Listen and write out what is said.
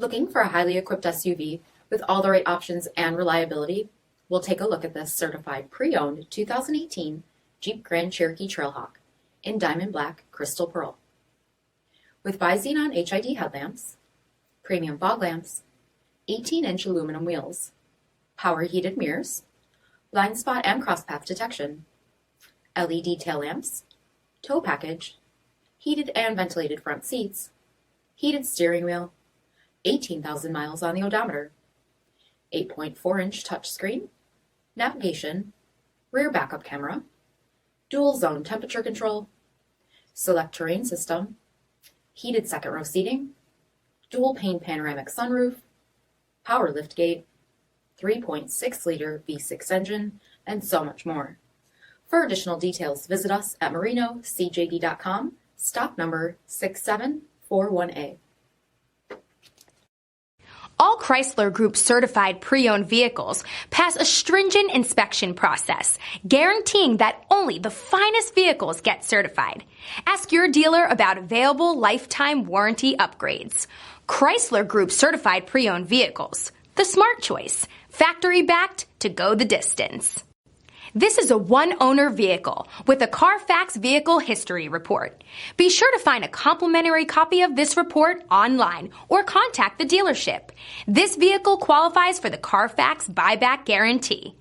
Looking for a highly equipped SUV with all the right options and reliability? We'll take a look at this certified pre-owned 2018 Jeep Grand Cherokee Trailhawk in Diamond Black Crystal Pearl. With BI-XENON HID headlamps, premium fog lamps, 18-inch aluminum wheels, power heated mirrors, blind spot and crosspath detection, LED tail lamps, tow package, heated and ventilated front seats, heated steering wheel, 18,000 miles on the odometer, 8.4-inch touchscreen, navigation, rear backup camera, dual zone temperature control, SELEC-TERRAIN system, heated second row seating, dual pane panoramic sunroof, power liftgate, 3.6-liter V6 engine, and so much more. For additional details, visit us at marinocjd.com, stock number 6741A. All Chrysler Group certified pre-owned vehicles pass a stringent inspection process, guaranteeing that only the finest vehicles get certified. Ask your dealer about available lifetime warranty upgrades. Chrysler Group certified pre-owned vehicles, the smart choice, factory backed to go the distance. This is a one-owner vehicle with a CARFAX vehicle history report. Be sure to find a complimentary copy of this report online or contact the dealership. This vehicle qualifies for the CARFAX buyback guarantee.